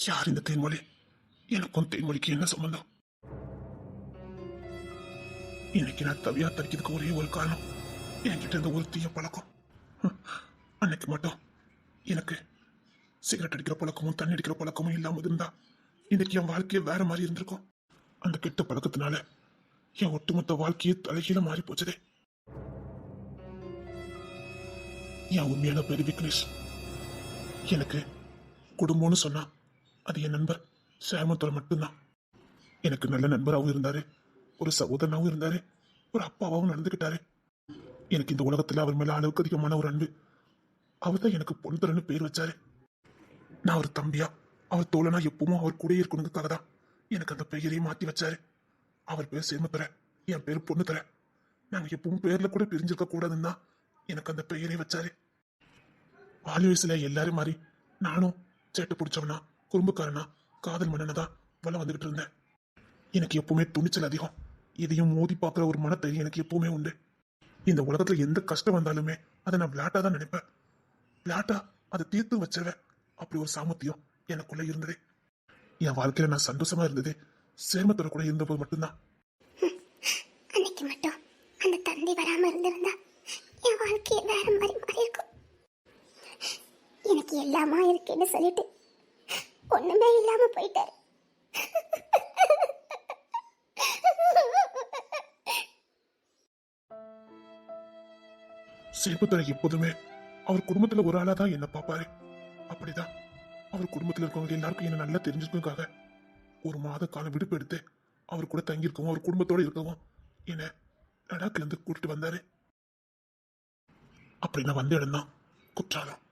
யார் இந்த தேன்மொழி? எனக்கும் தேன்மொழிக்கு என்ன சம்பந்தம்? இன்னைக்கு நான் தவியா தரிக்கிறதுக்கு ஒரே ஒரு காரணம், என்கிட்ட இருந்த ஒரு தீய பழக்கம். அன்னைக்கு மட்டும் எனக்கு சிகரெட் அடிக்கிற பழக்கமும் தண்ணி அடிக்கிற பழக்கமும் இல்லாம இருந்தா இன்னைக்கு என் வாழ்க்கையே வேற மாதிரி இருந்திருக்கும். அந்த கெட்ட பழக்கத்தினால என் ஒட்டுமொத்த வாழ்க்கையே தலைகீழ மாறி போச்சதே. என் உண்மையான பேரு விக்னேஷ். எனக்கு குடும்பம்னு சொன்னா அது என் நண்பர் சேமத்தோட மட்டும்தான். எனக்கு நல்ல நண்பராகவும் இருந்தாரு, ஒரு சகோதரனாகவும் இருந்தாரு, ஒரு அப்பாவாகவும் நடந்துகிட்டாரு. எனக்கு இந்த உலகத்துல அவர் மேல அளவுக்கு அதிகமான ஒரு அன்பு. அவர் தான் எனக்கு பொண்ணுத்தரன்னு பேர் வச்சாரு. நான் ஒரு தம்பியா அவர் தோழனா எப்பவும் அவர் கூட இருக்கணுங்கிறதுக்காக தான் எனக்கு அந்த பெயரையும் மாத்தி வச்சாரு. அவர் பேர் சேமத்தர, என் பேர் பொண்ணு தர. நாங்க எப்பவும் பேர்ல கூட பிரிஞ்சிருக்க கூடாதுன்னு தான் எனக்கு அந்த பெயரை வச்சாரு. வாலி வயசுல எல்லாரும் மாதிரி நானும் சேட்டை பிடிச்சவனா, குறும்புக்காரனா, காதல் மன்னனதான் வளம் வந்துகிட்டு இருந்தேன். எனக்கு எப்பவுமே துணிச்சல் அதிகம். இதையும் மோதி பார்க்குற ஒரு மனத்தையும் எனக்கு எப்பவுமே உண்டு. இந்த உலகத்துல எந்த கஷ்டம் வந்தாலுமே அதை நான் விளையாட்டா தான் நினைப்பேன். விளையாட்டா அதை தீர்த்து வச்சிருவேன். அப்படி ஒரு சாமர்த்தியம் எனக்குள்ள இருந்தது. என் வாழ்க்கையில நான் சந்தோஷமா இருந்தது சேமத்தோட கூட இருந்தபோது மட்டும்தான். அன்னைக்கு மட்டும் அந்த தந்தை வராம இருந்திருந்தா என் வாழ்க்கையை வேற மாதிரி மாறி இருக்கும். எனக்கு எல்லாமா இருக்குன்னு சொல்லிட்டு ஒண்ணுமே இல்லாம போயிட்டாரு. சேமத்தோட எப்போதுமே அவர் குடும்பத்துல ஒரு ஆளா தான் என்ன பாப்பாரு. அப்படிதான் அவர் குடும்பத்துல இருக்கவங்க எல்லாருக்கும் என்ன நல்லா தெரிஞ்சுக்கணுக்காக ஒரு மாத காலம் விடுப்பு எடுத்து அவர் கூட தங்கியிருக்கவும் அவர் குடும்பத்தோட இருக்கவும் என்ன லடாக்ல இருந்து கூட்டிட்டு வந்தாரு. அப்படி நான் வந்த இடம் தான் குற்றாலம்.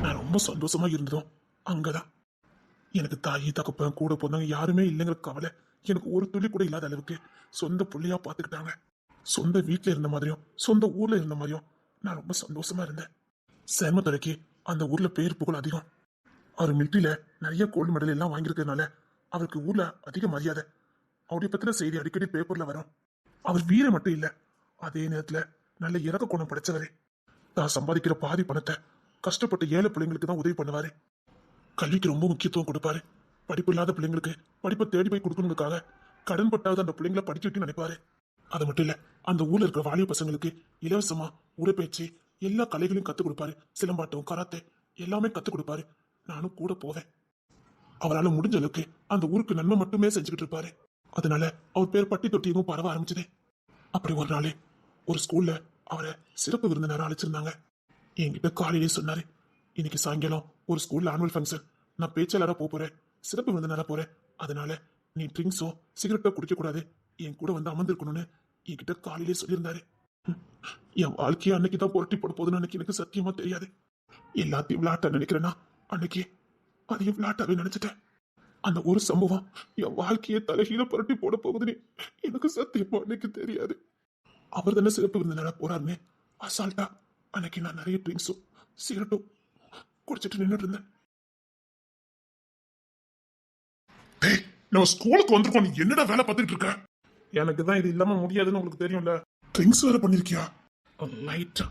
நான் ரொம்ப சந்தோஷமா இருந்ததும் அங்கதான். எனக்கு தாயி தகப்பன் கூட போனாங்க யாருமே இல்லைங்கிற கவலை எனக்கு ஒரு துளி கூட இல்லாத அளவுக்கு சொந்த பிள்ளையா பாத்துக்கிட்டாங்க. சொந்த வீட்டுல இருந்த மாதிரியும் சொந்த ஊர்ல இருந்த மாதிரியும் நான் ரொம்ப சந்தோஷமா இருந்தேன். சேமத்துறைக்கு அந்த ஊர்ல பேர் புகழ் அதிகம். அவர் மிலிட்டரியில நிறைய கோல்டு மெடல் எல்லாம் வாங்கியிருக்கிறதுனால அவருக்கு ஊர்ல அதிக மரியாதை. அவருடைய பத்தின செய்தி அடிக்கடி பேப்பர்ல வரும். அவர் வீர மட்டும் இல்ல, அதே நேரத்துல நல்ல இறக்க குணம் படைச்சவரே. தான் சம்பாதிக்கிற பாதி பணத்தை கஷ்டப்பட்ட ஏழை பிள்ளைங்களுக்கு தான் உதவி பண்ணுவாரு. கல்விக்கு ரொம்ப முக்கியத்துவம் கொடுப்பாரு. படிப்பு இல்லாத பிள்ளைங்களுக்கு படிப்பை தேடி போய் கொடுக்கணுங்கிறதுக்காக கடன் பட்டாவது அந்த பிள்ளைங்களை படிக்க வைக்க நினைப்பாரு. அது மட்டும் இல்ல, அந்த ஊர்ல இருக்கிற வாலிப பசங்களுக்கு இலவசமா உடற்பயிற்சி எல்லா கலைகளையும் கத்துக் கொடுப்பாரு. சிலம்பாட்டம், கராத்தே எல்லாமே கத்துக் கொடுப்பாரு. நானும் கூட போவேன். அவரால் முடிஞ்ச அளவுக்கு அந்த ஊருக்கு நன்மை மட்டுமே செஞ்சுக்கிட்டு இருப்பாரு. அதனால அவர் பேர் பட்டி தொட்டியும் பரவ ஆரம்பிச்சது. அப்படி ஒரு நாள் ஒரு ஸ்கூல்ல அவரை சிறப்பு விருந்தினரா அழைச்சிருந்தாங்க. என்கிட்ட காலையிலே சொன்னாரு, இன்னைக்கு சாயங்காலம் ஒரு ஸ்கூல்ல ஆனுவல் ஃபங்க்ஷன், நான் பேச்சாளரா போறேன், சிறப்பு விருந்தினரா போறேன். அதனால நீ ட்ரிங்க்ஸோ சிகரெட்டோ குடிக்க கூடாது, என் கூட வந்து அமர்ந்திருக்கணும்னு என்கிட்ட காலையிலே சொல்லியிருந்தாரு. என் வாழ்க்கையை அன்னைக்கு தான் புரட்டி போட போதுன்னு அன்னைக்கு எனக்கு சத்தியமா தெரியாது. எல்லாத்தையும் விளையாட்டா நினைக்கிறேன்னா அன்னைக்கு அதையும் விளையாட்டாவே நினைச்சிட்டேன். அந்த ஒரு சம்பவம் என் வாழ்க்கையை தலைகீழ புரட்டி போட போகுதுன்னு எனக்கு சத்தியமா அன்னைக்கு தெரியாது. அவர் தானே சிறப்பு விருந்தினரா போறாருன்னு அசால்ட்டா அன்னைக்கு நான் நிறைய ட்ரிங்க்ஸும் சிகரெட்டும் குடிச்சிட்டு நின்றுட்டு இருந்தேன். நம்ம ஸ்கூலுக்கு வந்திருக்கோம், நீ என்னடா வேலை பார்த்துட்டு இருக்க? எனக்கு தான் இது இல்லாம முடியாதுன்னு உங்களுக்கு தெரியும்ல. ட்ரிங்க்ஸ் வேற பண்ணிருக்கியா? லைட்டா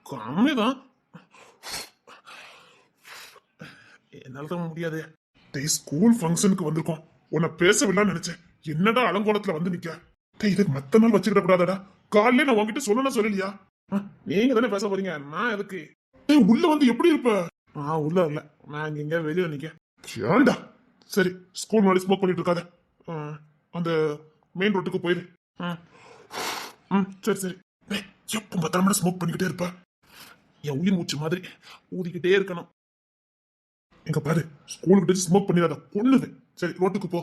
கம்மிதான், என்னால முடியாது. ஸ்கூல் ஃபங்க்ஷனுக்கு வந்திருக்கோம், உன்னை பேசவில்லைன்னு நினைச்சேன். என்னடா அலங்கோலத்துல வந்து நிக்க? இதை மத்த நாள் வச்சுக்கிட கூடாதடா. காலையில நான் உங்ககிட்ட சொல்லணும் சொல்லலையா? நீங்க தானே பேச போறீங்க, நான் எதுக்கு? உள்ள வந்து எப்படி இருப்ப? உள்ள இல்ல, நான் இங்க வெளியில நிக்க. ஏண்டா? சரி, ஸ்கூல் முன்னாடி ஸ்மோக் பண்ணிட்டு இருக்காத, அந்த மெயின் ரோட்டுக்கு போயிரு. சரி சரி. எப்ப பார்த்தாலும் ஸ்மோக் பண்ணிக்கிட்டே இருப்ப, என் உயிர் மூச்சு மாதிரி ஊதிக்கிட்டே இருக்கணும். எங்க பாரு, ஸ்கூலுக்கு ஸ்மோக் பண்ணிடாத, பொண்ணுது. சரி, ரோட்டுக்கு போ.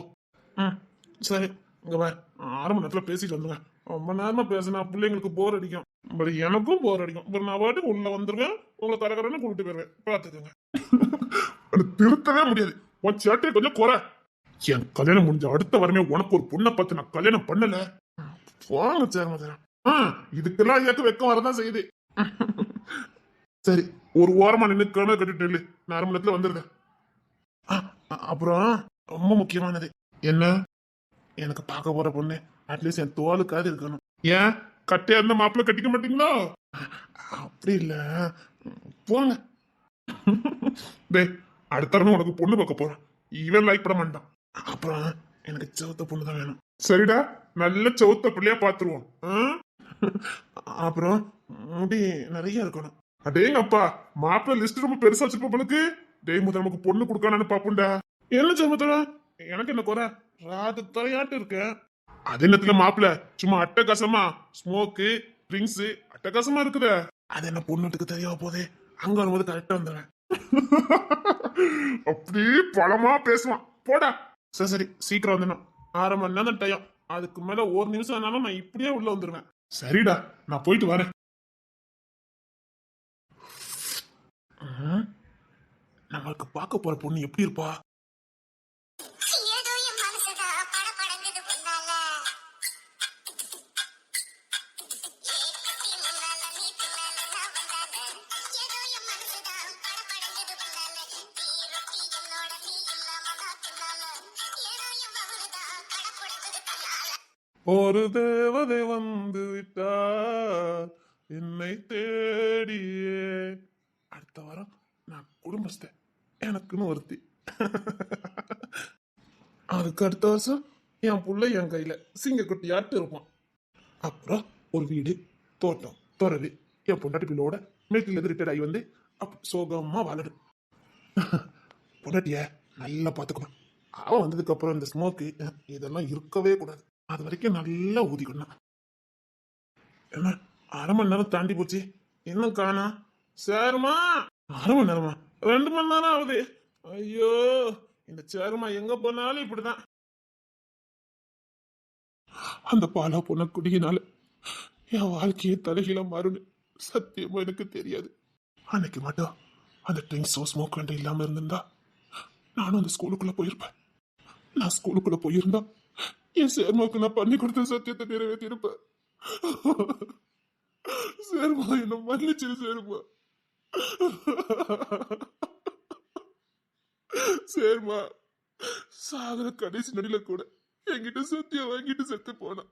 சரி, இங்க பாரு, 6 மணி நேரத்துல பேசிட்டு வந்துங்க. ரொம்ப நேரமா பேசினா பிள்ளைங்களுக்கு போர் அடிக்கும், பட் எனக்கும் போர் அடிக்கும். பட் நான் பாட்டுக்கு உள்ள வந்துருவேன், உங்களை கரகரன்னு கூப்பிட்டு போயிருவேன். பாத்துக்கோங்க. திருத்தவே முடியாது, உன் சேட்டையை கொஞ்சம் குறை. என் கல்யாணம் முடிஞ்ச அடுத்த வாரமே உனக்கு ஒரு பொண்ணை பார்த்து நான் கல்யாணம் பண்ணல. போங்க சார், இதுக்கெல்லாம் எனக்கு வெக்கம் வரதான் செய்யுது. சரி, ஒரு ஓரமா நின்று கணக்கு கட்டிட்டு நில்லு, நான் 1/2 மணி நேரத்துல வந்துருந்தேன். அப்புறம் ரொம்ப முக்கியமானது என்ன, எனக்கு பார்க்க போற பொண்ணு அட்லீஸ்ட் என் தோலுக்காவது இருக்கணும். ஏன் கட்டையா இருந்த மாப்பிள்ள கட்டிக்க மாட்டீங்களா? அப்படி இல்ல, போங்க. டேய், அடுத்த தடவை உனக்கு பொண்ணு பார்க்க போறேன். இவன் லைக் பண்ண மாட்டான். அப்புறம் எனக்கு செவத்த பொண்ணு தான் வேணும். சரிடா, நல்ல செவத்த பிள்ளையா பாத்துருவோம். அப்புறம் முடி நிறைய இருக்கணும். அடேங்கப்பா, மாப்பிள்ள லிஸ்ட் ரொம்ப பெருசா வச்சிருப்ப பொண்ணுக்கு. டேய், முதல்ல நமக்கு பொண்ணு கொடுக்கானு பாப்புண்டா. என்ன செவத்துல எனக்கு என்ன குறை? ராது தலையாட்டு இருக்கேன். அது என்னத்துல மாப்பிள்ள சும்மா அட்டகாசமா ஸ்மோக்கு ட்ரிங்க்ஸ் அட்டகாசமா இருக்குதே. அது என்ன பொண்ணுட்டுக்கு தெரிய போதே. அங்க வரும்போது கரெக்டா வந்துடுறேன். அப்படியே பழமா பேசுவான். போடா. சரி சரி, சீக்கிரம் வந்துடணும். 1/2 மணி நேரம் டைம். அதுக்கு மேல 1 நிமிஷம் ஆனாலும் நான் இப்படியே உள்ள வந்துருவேன். சரிடா, நான் போயிட்டு வரேன். நம்மளுக்கு பார்க்க போற பொண்ணு எப்படி இருப்பா? ஏதோ என் மனசுதா படபடங்குது பின்னால. ஏக்கத்தி முன்னால நீ பின்னால நான் வந்தாத. ஏதோ என் மனசுதா படபடங்குது பின்னால. தீரத்தி என்னோட நீ இல்லாம நான் பின்னால. ஏதோ என் மனசுதா படபடங்குது பின்னால. ஒரு தேவதை வந்து விட்டார் என்னை தேடியே. அடுத்த வாரம் நான் குடும்பஸ்தன். எனக்குன்னு ஒருத்தி. அதுக்கு அடுத்த வருஷம் என் புள்ள என் கையில சிங்கக்குட்டியாட்டு இருப்பான். அப்புறம் ஒரு வீடு, தோட்டம், துறவு, என் பொண்டாட்டி பிள்ளோட மிலிட்டரியில ரிட்டையர்ட் ஆகி வந்து சோகமா வாழடு. பொண்டாட்டிய நல்லா பாத்துக்கணும். அவன் வந்ததுக்கு அப்புறம் இந்த ஸ்மோக்கு இதெல்லாம் இருக்கவே கூடாது. அது வரைக்கும் நல்லா ஊதிக்கணும். என்ன 1/2 மணி நேரம் தாண்டி போச்சு, இன்னும் காணா. சேருமா? 1/2 மணி நேரமா? 2 மணி நேரம் ஆகுது. ஐயோ, இந்த சேருமா எங்க போனாலும் இப்படிதான். அந்த பாலா பொண்ண குடியினால என் வாழ்க்கையே தலைகீழ மாறுன்னு சத்தியமா எனக்கு தெரியாது. அன்னைக்கு மட்டும் அந்த ட்ரிங்க்ஸ் ஸ்மோக் வேண்ட இல்லாம இருந்திருந்தா நானும் அந்த ஸ்கூலுக்குள்ள போயிருப்பேன். நான் ஸ்கூலுக்குள்ள போயிருந்தா என் சேர்மாவுக்கு நான் பண்ணி கொடுத்த சத்தியத்தை நிறைவேற்றி இருப்பேன். சேர்மா, என்ன மன்னிச்சிரு சேர்மா. சேர்மா, சாகர கடைசி நடில கூட என்கிட்ட சத்தியம் வாங்கிட்டு செத்து போனான்.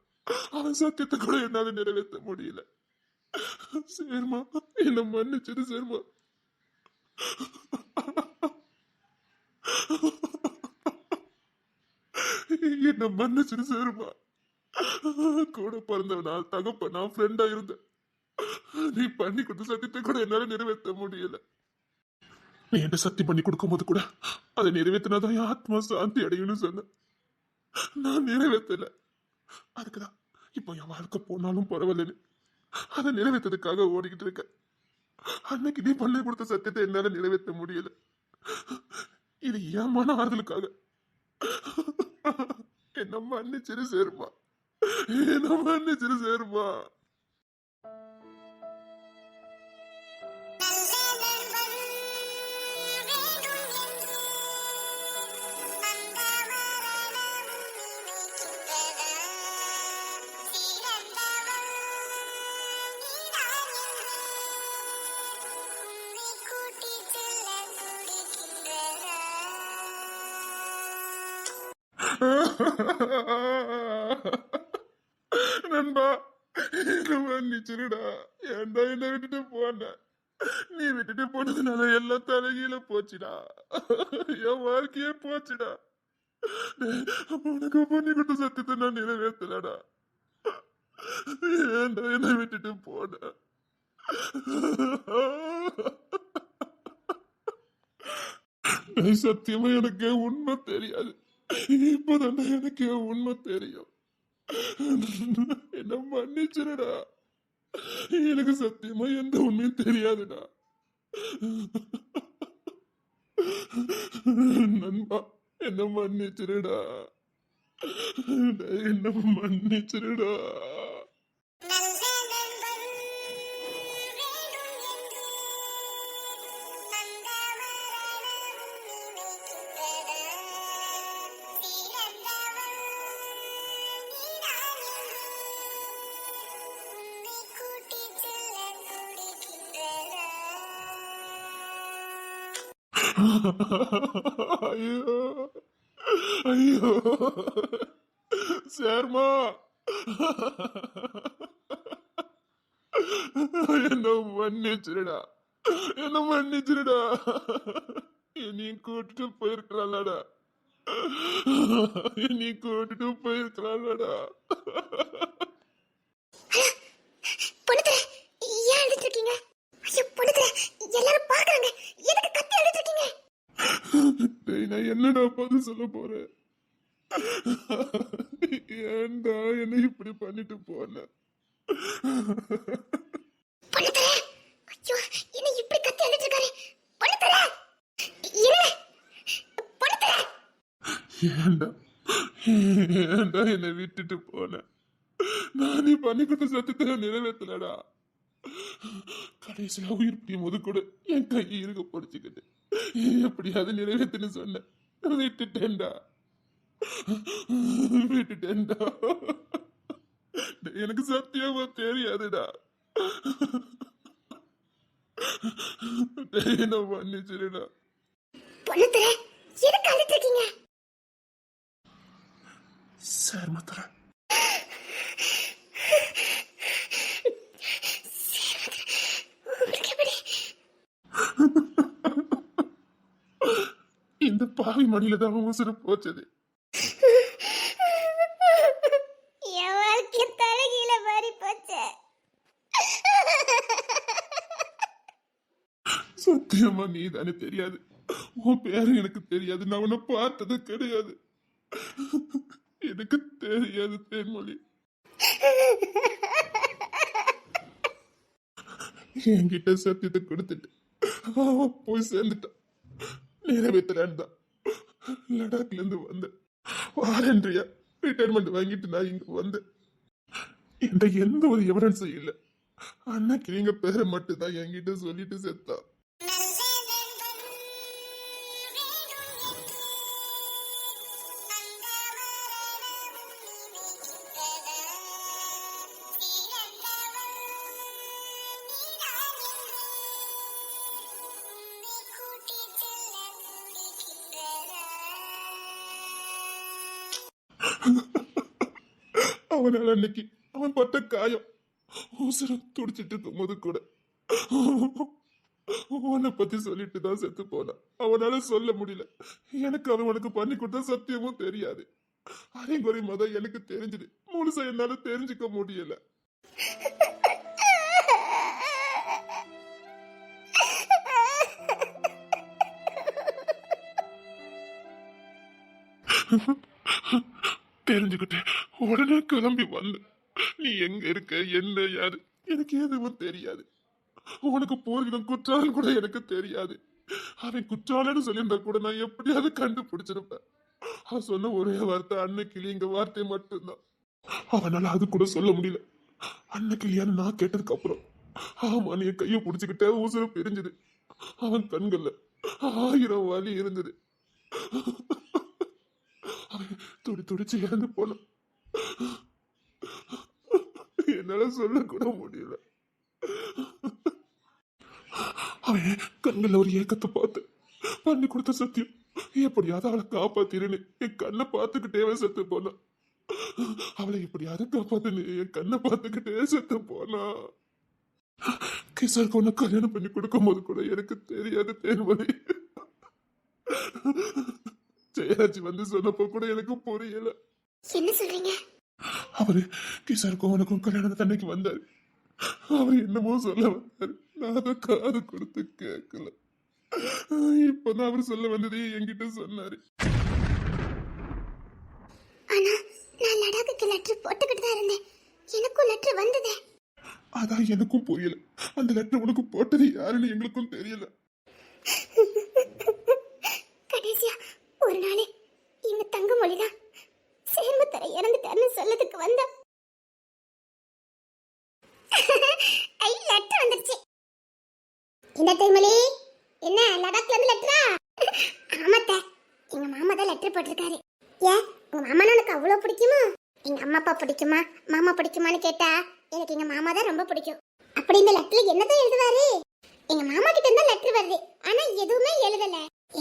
அவன் சத்தியத்தை கூட என்னால நிறைவேற்ற முடியல. சேர்மா, என்ன மன்னிச்சிரு சேர்மா. என்ன மன்னிச்சிரு சேர்மா. கூட பிறந்தவனா, தகப்பனா, ஃப்ரெண்டா இருந்த நீ பண்ணி கொடுத்த சத்தியத்தை கூட என்னால நிறைவேற்ற முடியல. நீ என்கிட்ட சத்தியம் பண்ணி கொடுக்கும் போது கூட அதை நிறைவேற்றினாதான் என் ஆத்மா சாந்தி அடையும்னு சொன்ன. நான் நிறைவேற்றல. அதுக்குதான் இப்போ என் வாழ்க்கை போனாலும் பரவாயில்லன்னு அதை நிறைவேற்றதுக்காக ஓடிக்கிட்டு இருக்க. அன்னைக்கு நீ பண்ணி கொடுத்த சத்தியத்தை என்னால நிறைவேற்ற முடியல. இது என் மன ஆறுதலுக்காக. என்ன மன்னிச்சிரு சேருமா. என்ன மன்னிச்சிரு சேருமா. நண்பா, என்ன மன்னிச்சிருடா. ஏன்டா என்ன விட்டுட்டு போன? நீ விட்டுட்டு போனதுனால எல்லாம் தலைகீழ போச்சுடா. என் வாழ்க்கையே போச்சுடா. உனக்கு பண்ணி கொடுத்த சத்தியத்தை நான் நிறைவேற்றலடா. ஏன்டா என்ன விட்டுட்டு போன? சத்தியமா எனக்கு உண்மை தெரியாது. இப்பதான் எனக்கு உண்மை தெரியும். என்ன மன்னிச்சிருடா. எனக்கு சத்தியமா எந்த உண்மையும் தெரியாதுடா. நண்பா, என்ன மன்னிச்சிருடா. என்ன மன்னிச்சிருடா. ஐயோ ஐயோ சேர்மா, என்ன மன்னிச்சிருடா. என்ன மன்னிச்சிருடா. என்னையும் கூட்டிட்டு போயிருக்கலாம்லடா. என்னையும் கூட்டிட்டு போயிருக்கலாம்லடா. பொண்ணுத்தர ஏன் அழுதுட்டு இருக்கீங்க? ஐயோ பொண்ணுத்தர எல்லாரும் பாக்குறாங்க. எதுக்கு கத்தி அழுதுட்டு இருக்கீங்க? டேய், நான் என்னடா பதில் சொல்ல போறேன்? ஏன்டா என்ன இப்படி பண்ணிட்டு போன? பொண்ணுத்தர ஐயோ என்ன இப்படி கத்தி அழுதுட்டு இருக்காரு? பொண்ணுத்தர என்ன? பொண்ணுத்தர ஏன்டா ஏன்டா என்னை விட்டுட்டு போன? நான் நீ பண்ணி கொடுத்த சத்தியத்தை நிறைவேற்றலடா. கடைசியா உயிர் பிடியும் போது கூட என் கை இருக்க பிடிச்சுக்கிட்டு எப்படியாவது நிறைவேற்றுன்னு சொன்ன. விட்டுட்டேன்டா. விட்டுட்டேன்டா. டேய், எனக்கு சத்தியமா தெரியாதுடா. டேய், என்ன மன்னிச்சிருடா. பொண்ணுத்தர எதுக்கு அழுதுட்டு இருக்கீங்க? சார் மாத்திர உங்களுக்கு எப்படி? இந்த பாவி மடியில தான் உசுறு போச்சது. என் வாழ்க்கை தலைகீழ மாறி போச்சு. சத்தியமா நீ தானே தெரியாது. உன் பேரு எனக்கு தெரியாது. நான் உன்னை பார்த்தது கிடையாது. எனக்கு தெரியாது தேன்மொழி. என்கிட்ட சத்தியத்தை கொடுத்துட்டு அவன் போய் சேர்ந்துட்டான். நிறைவேற்றலான் தான் லடாக்ல இருந்து வந்தேன். வாரன்றியா ரிட்டையர்மெண்ட் வாங்கிட்டு நான் இங்க வந்தேன். என்கிட்ட எந்த ஒரு எவிடன்ஸும் இல்லை. அன்னைக்கு நீங்க பேரை மட்டும் தான் என்கிட்ட சொல்லிட்டு செத்தான். அவனால அன்னைக்கு அவன் பட்ட காயம் உசுரம் துடிச்சிட்டு இருக்கும் போது கூட உன்னை பத்தி சொல்லிட்டு தான் செத்து போனான். அவனால சொல்ல முடியல. எனக்கு அவன் உனக்கு பண்ணி கொடுத்த சத்தியமும் தெரியாது. அரைங்குறையுமா தான் எனக்கு தெரிஞ்சது. முழுசா என்னால தெரிஞ்சுக்க முடியல. தெரிஞ்சுக்கிட்டேன். உடனே கிளம்பி வந்த. நீ எங்க இருக்க என்ன யாரு எனக்கு எதுவும் தெரியாது. உனக்கு போர்கிடம் குற்றாலன் கூட எனக்கு தெரியாது. அவன் குற்றாலன்னு சொல்லியிருந்தா கூட நான் எப்படியாவது கண்டுபிடிச்சிருப்பேன். அவன் சொன்ன ஒரே வார்த்தை அன்னைக்கு இங்க வார்த்தை மட்டும்தான். அவனால அது கூட சொல்ல முடியல. அன்னைக்கு இல்லையான்னு நான் கேட்டதுக்கு அப்புறம் ஆமா நீ கைய பிடிச்சுக்கிட்ட ஊசர பிரிஞ்சுது. அவன் கண்கள்ல 1000 வலி இருந்தது. அவன் துடி துடிச்சு இறந்து போனான். என்னால சொல்ல கூட முடியல. அவன் கண்கள்ல ஒரு ஏக்கத்தை பார்த்து பண்ணி கொடுத்த சத்தியம் எப்படியாவது அவளை காப்பாத்திருன்னு என் கண்ணை பார்த்துக்கிட்டே செத்து போனான். அவளை எப்படியாவது காப்பாத்துன்னு என் கண்ணை பார்த்துக்கிட்டே செத்து போனா. கிசாருக்கு உன்னை கல்யாணம் பண்ணி கொடுக்கும் போது கூட எனக்கு தெரியாது தேன்மொழி. ஜெயராஜ் வந்து சொன்னப்போ கூட எனக்கு புரியல. என்ன சொல்றீங்க? அவரு கிசாருக்கும் உனக்கும் கல்யாண தன்னைக்கு வந்தாரு. அவர் என்னமோ சொல்ல வந்தாரு. நான் அதை காது கொடுத்து கேட்கல. இப்பதான் அவர் சொல்ல வந்ததே என்கிட்ட சொன்னாரு. ஆனா நான் லடாக்குக்கு லெட்டர் போட்டுக்கிட்டு தான் இருந்தேன். எனக்கும் லெட்டர் வந்ததே. அதான் எனக்கும் புரியல. அந்த லெட்டர் உனக்கு போட்டது யாருன்னு எங்களுக்கும் தெரியல. கடைசியா ஒரு நாள் எங்க தங்க மொழிதான் சேர்மத்தர இறந்துட்டாருன்னு சொல்லதுக்கு வந்தா. ஐ லெட்டர் வந்துருச்சு. இந்த டைம்ல என்ன லடாக்ல இருந்து லெட்டரா? ஆமாத்த, எங்க மாமா தான் லெட்டர் போட்டிருக்காரு. ஏன் உங்க மாமா எனக்கு அவ்வளவு பிடிக்குமா? எங்க அம்மா அப்பா பிடிக்குமா மாமா பிடிக்குமான்னு கேட்டா எனக்கு எங்க மாமா தான் ரொம்ப பிடிக்கும். அப்படி இந்த லெட்டர்ல என்னதான் எழுதுவாரு? எங்க மாமா கிட்ட இருந்தா லெட்டர் வருது, ஆனா எதுவுமே எழுதல.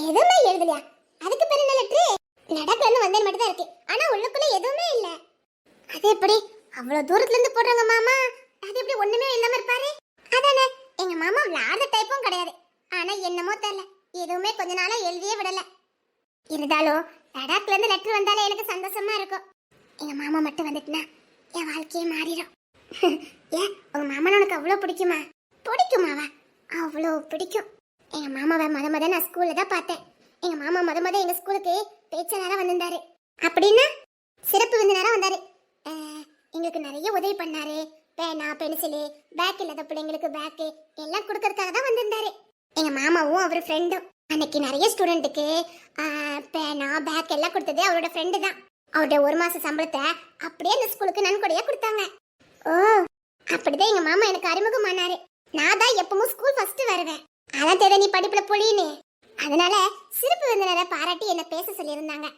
எதுவுமே எழுதலையா? அதுக்கு பேர் என்ன லெட்டர்? லடாக்ல இருந்து வந்தேன் மட்டும் தான் இருக்கு, ஆனா உள்ளுக்குள்ள எதுவுமே இல்ல. அது எப்படி அவ்வளவு தூரத்துல இருந்து போடுறாங்க மாமா? அது எப்படி ஒண்ணுமே இல்லாம இருப்பாரு? அதானே எங்க மாமா விளையாடுற டைப்பும் கிடையாது. ஆனா என்னமோ தெரியல, எதுவுமே கொஞ்ச நாளா எழுதியே விடல. இருந்தாலும் லடாக்ல இருந்து லெட்டர் வந்தாலே எனக்கு சந்தோஷமா இருக்கும். எங்க மாமா மட்டும் வந்துட்டுனா என் வாழ்க்கையே மாறிடும். ஏன் உங்க மாமா உனக்கு அவ்வளோ பிடிக்குமா? பிடிக்குமாவா? அவ்வளோ பிடிக்கும். எங்க மாமாவை முத நான் ஸ்கூல்ல தான் பார்த்தேன். எங்க மாமா முத எங்க ஸ்கூலுக்கு பேச்சாளரா வந்திருந்தாரு. அப்படின்னா சிறப்பு விருந்தினரா வந்தாரு. எங்களுக்கு நிறைய உதவி பண்ணாரு. பேனா, பென்சிலு, பேக் இல்லாத பிள்ளைங்களுக்கு பேக்கு எல்லாம் கொடுக்கறதுக்காக தான் வந்திருந்தாரு. எங்க மாமாவும் அவர் ஃப்ரெண்டும் அன்னைக்கு நிறைய ஸ்டூடெண்ட்டுக்கு பேனா, பேக் எல்லாம் கொடுத்தது அவரோட ஃப்ரெண்டு தான். அவருடைய 1 மாச சம்பளத்தை அப்படியே அந்த ஸ்கூலுக்கு நன்கொடையா கொடுத்தாங்க. ஓ, அப்படிதான் எங்க மாமா எனக்கு அறிமுகமானாரு. நான் தான் எப்பவும் ஸ்கூல் ஃபர்ஸ்ட் வருவேன். அதான் தெரியும் நீ படிப்புல பொழியுன்னு. அதனால சிறப்பு விருந்தினரை பாராட்டி என்ன பேச சொல்லியிருந்தாங்க.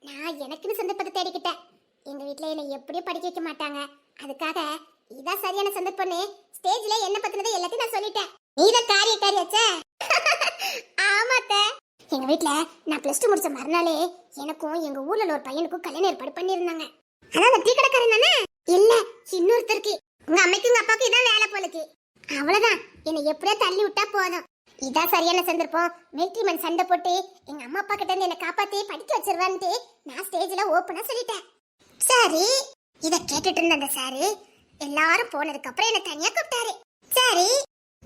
நான் எனக்குன்னு சந்தர்ப்பத்தை தேடிக்கிட்டேன். எங்க வீட்டுல என்னை எப்படியும் படிக்க வைக்க மாட்டாங்க. அதுக்காக இதான் சரியான சந்தர்ப்பம்னு ஸ்டேஜ்ல என்ன பத்தினதை எல்லாத்தையும் நான் சொல்லிட்டேன். நீதான் காரியாச்சே. ஆமாத்த. எங்க வீட்டுல நான் +2 முடிச்ச மறுநாளே எனக்கும் எங்க ஊர்ல ஒரு பையனுக்கும் கல்யாணம் ஏற்பாடு பண்ணியிருந்தாங்க. அதான் அந்த டீ கடைக்காரன் தானே? இல்ல, இன்னொருத்தருக்கு. உங்க அம்மைக்கும் உங்க அப்பாவுக்கும் இதான் வேலை போலுக்கு. அவ்வளவுதான், என்னை எப்படியோ தள்ளி விட்டா போதும். இதான் சரியான சந்தர்ப்பம். மிலிட்ரிமேன் சண்டை போட்டு எங்க அம்மா அப்பா கிட்ட இருந்து என்னை காப்பாத்தி படிக்க வச்சிருவான்ட்டு நான் ஸ்டேஜ்ல ஓப்பனா சொல்லிட்டேன். சரி, இத கேட்டுட்டு இருந்த அந்த சாரு எல்லாரும் போனதுக்கு அப்புறம் என்ன தனியா கூப்பிட்டாரு. சரி,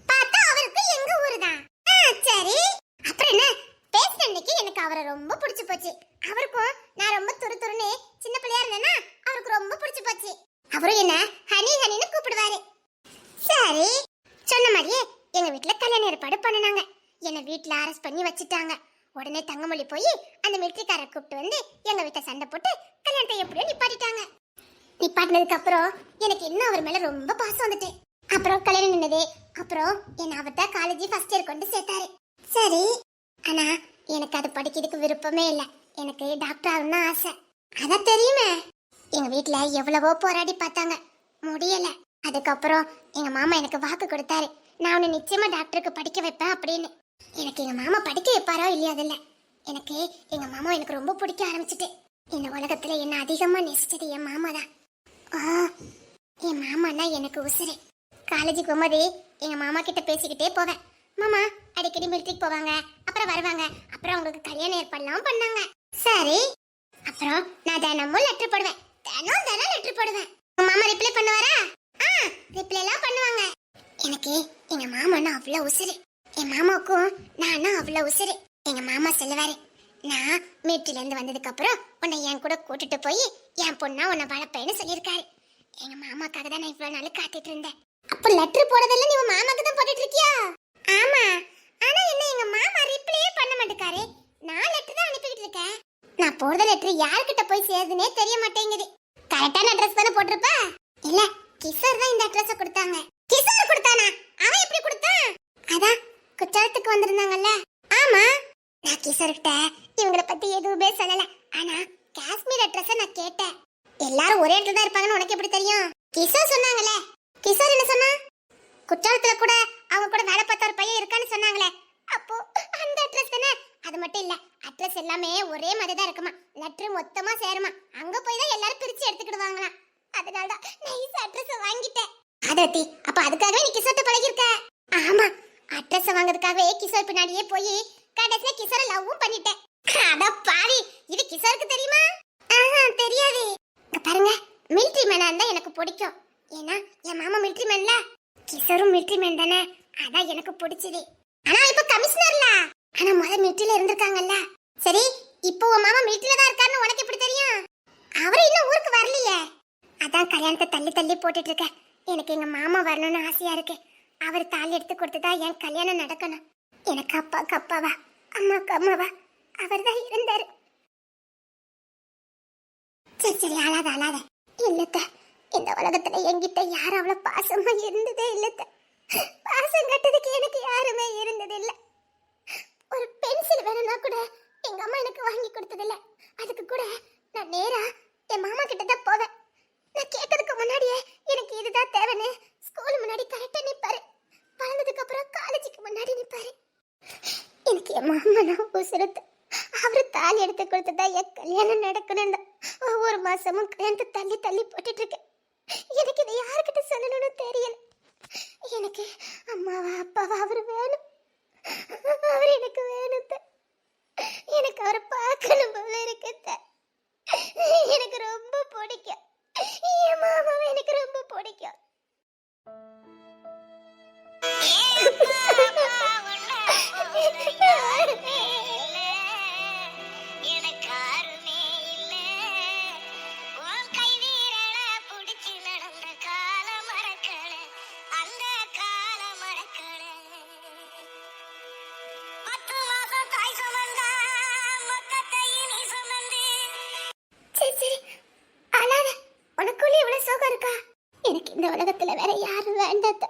பார்த்தா அவருக்கு எங்க ஊரு தான். சரி, அப்புறம் என்ன பேசின அன்னைக்கு எனக்கு அவரை ரொம்ப பிடிச்சு போச்சு. அவருக்கும் நான் ரொம்ப துருன்னு சின்ன பிள்ளையா இருந்தேன்னா அவருக்கு ரொம்ப பிடிச்சு போச்சு. அவரும் என்ன ஹனி ஹனின்னு கூப்பிடுவாரு. சரி, சொன்ன மாதிரியே எங்க வீட்டுல கல்யாணம் ஏற்பாடு பண்ணினாங்க. என்ன வீட்டுல அரெஸ்ட் பண்ணி வச்சுட்டாங்க. உடனே தங்கமொழி போய் அந்த மிலிட்டரிக்காரரை கூப்பிட்டு வந்து எங்க வீட்டை சண்டை போட்டு கல்யாணத்தை எப்படியோ நிப்பாட்டிட்டாங்க. நிப்பாட்டினதுக்கு அப்புறம் எனக்கு இன்னும் அவர் மேல ரொம்ப பாசம் வந்துட்டு அப்புறம் கல்யாணம் நின்னது. அப்புறம் என்ன அவர்கிட்ட காலேஜ் ஃபர்ஸ்ட் இயர் கொண்டு சேர்த்தாரு. சரி, ஆனா எனக்கு அது படிக்கிறதுக்கு விருப்பமே இல்லை. எனக்கு டாக்டர் ஆகணும்னு ஆசை. அதான் தெரியுமே. எங்க வீட்டுல எவ்வளவோ போராடி பார்த்தாங்க, முடியல. அதுக்கப்புறம் எங்க மாமா எனக்கு வாக்கு கொடுத்தாரு, நான் உன்னை நிச்சயமா டாக்டருக்கு படிக்க வைப்பேன் அப்படின்னு. எனக்கு எங்க மாமா படிக்க வைப்பாரோ இல்லையா அதில்ல, எனக்கு எங்க மாமா எனக்கு ரொம்ப பிடிக்க ஆரம்பிச்சுட்டு. இந்த உலகத்துல என்ன அதிகமா நேசிச்சது என் மாமா தான். என் மாமானா எனக்கு உசுரு. காலேஜுக்கு போகும்போது எங்க மாமா கிட்ட பேசிக்கிட்டே போவேன். மாமா அடிக்கடி மிலிட்டரிக்கு போவாங்க, அப்புறம் வருவாங்க. அப்புறம் அவங்களுக்கு கல்யாணம் ஏற்பாடுலாம் பண்ணாங்க. சரி, அப்புறம் நான் தினமும் லெட்டர் போடுவேன். தினம் லெட்டர் போடுவேன். உங்க மாமா ரிப்ளை பண்ணுவாரா? ரிப்ளை எல்லாம் பண்ணுவாங்க. எனக்கு எங்க மாமானா அவ்வளவு உசுரு. என் மாமாவுக்கும் நானா அவ்வளவு உசுரு. எங்க மாமா சொல்லுவாரு, நான் மிலிட்டரில இருந்து வந்ததுக்கு அப்புறம் உன்னை என் கூட கூட்டிட்டு போய் என் பொண்ணா உன்னை வளர்ப்பேன்னு சொல்லியிருக்காரு. எங்க மாமாக்காக தான் நான் இவ்வளவு நாள் காத்துட்டு இருந்தேன். அப்ப லெட்டர் போடுறதெல்லாம் நீ மாமாக்கு தான் போட்டுட்டு இருக்கியா? ஆமா, ஆனா என்ன எங்க மாமா ரிப்ளையே பண்ண மாட்டேக்காரு. நான் லெட்டர் தான் அனுப்பிக்கிட்டு இருக்கேன். நான் போடுற லெட்டர் யார்கிட்ட போய் சேருதுன்னே தெரிய மாட்டேங்குது. கரெக்டான அட்ரஸ் தானே போட்டிருப்ப? இல்ல, கிஷோர் தான் இந்த அட்ரஸ கொடுத்தாங்க. கிஷோர் கொடுத்தானா? அவன் எப்படி கொடுத்தான்? அதான் குற்றாலத்துக்கு வந்திருந்தாங்கல்ல. ஆமா, நான் கிஷோர்கிட்ட இவங்கள பத்தி எதுவுமே சொல்லல. ஆனா காஷ்மீர் அட்ரஸ நான் கேட்டேன். எல்லாரும் ஒரே இடத்துல தான் இருப்பாங்கன்னு உனக்கு எப்படி தெரியும்? கிஷோர் சொன்னாங்கல்ல. கிஷோர் என்ன சொன்னா? குற்றாலத்துல கூட அவங்க கூட வேலை பார்த்த ஒரு பையன் இருக்கான்னு சொன்னாங்களே, அப்போ அந்த அட்ரஸ் தானே? அது மட்டும் இல்ல, அட்ரஸ் எல்லாமே ஒரே மாதிரி தான் இருக்குமா. லெட்டர் மொத்தமா சேருமா. அங்க போய் தான் எல்லாரும் பிரிச்சு எடுத்துக்கிடுவாங்களா. அதனால தான் நைஸ் அட்ரஸ் வாங்கிட்டேன். அதத்தி, அப்ப அதுக்காகவே நீ கிஷோர்ட்ட பழகிருக்க? ஆமா, அட்ரஸ் வாங்குறதுக்காகவே கிஷோர் பின்னாடியே போய் கடைசியா கிஷோரை லவ்வும் பண்ணிட்டேன். அட பாவி, இது கிஷோருக்கு தெரியுமா? தெரியாது. பாருங்க, மிலிட்டரி மேனா இருந்தா எனக்கு பிடிக்கும். ஏன்னா என் மாமா மிலிட்டரி மேன்ல, கிஷோரும் மிலிட்டரி மேன் தானே, அதான் எனக்கு பிடிச்சது. ஆனா இப்ப கமிஷனர்ல, ஆனா முதல்ல மிலிட்டரியில இருந்திருக்காங்கல்ல. சரி, இப்போ உன் மாமா மிலிட்டரியில தான் இருக்காருன்னு உனக்கு எப்படி தெரியும்? அவரு இன்னும் ஊருக்கு வரலையே. அதான் கல்யாணத்தை தள்ளி போட்டுட்டு இருக்கேன். எனக்கு எங்க மாமா வரணும்னு ஆசையா இருக்கு. அவர் தாலி எடுத்து கொடுத்துதா என் கல்யாணம் நடக்கணும். எனக்கு அப்பாவுக்கு அப்பாவா, அம்மாவுக்கு அம்மாவா அவர் தான் இருந்தாரு. சரி, அழாத. இல்லத்த, இந்த உலகத்துல என்கிட்ட யாரும் அவ்வளவு பாசமா இருந்ததே இல்லத்த. பாசம் கட்டதுக்கு எனக்கு யாருமே இருந்தது இல்ல. ஒரு பென்சில் வேணும்னா கூட எங்க அம்மா எனக்கு வாங்கி கொடுத்ததில்ல. அதுக்கு கூட நான் நேரா என் மாமா கிட்ட தான் போவேன். நான் கேட்டதுக்கு முன்னாடியே எனக்கு இதுதான் தேவைன்னு ஸ்கூல் முன்னாடி கரெக்டா நிப்பாரு. வளர்ந்ததுக்கு அப்புறம் காலேஜுக்கு முன்னாடி நிப்பாரு. எனக்கு என் மாமா நான் உசுரத்து. அவரு தாலி எடுத்து கொடுத்ததா என் கல்யாணம் நடக்கணும். ஒவ்வொரு மாசமும் கல்யாணத்தை தள்ளி போட்டுட்டு இருக்கேன். எனக்கு இதை யாருக்கிட்ட சொல்லணும்னு தெரியல. எனக்கு அம்மாவா அப்பாவா அவர் வேணும். அவர் எனக்கு வேணும் அத்தை. எனக்கு அவரை பார்க்கணும் போல இருக்கு அத்தை. எனக்கு ரொம்ப பிடிக்கும். என் மாமாவை எனக்கு ரொம்ப பிடிக்கும். சரி சரி அழாத. உனக்குள்ள இவ்வளவு சோகம் இருக்கா? எனக்கு இந்த உலகத்துல வேற யாரும் வேண்டாத.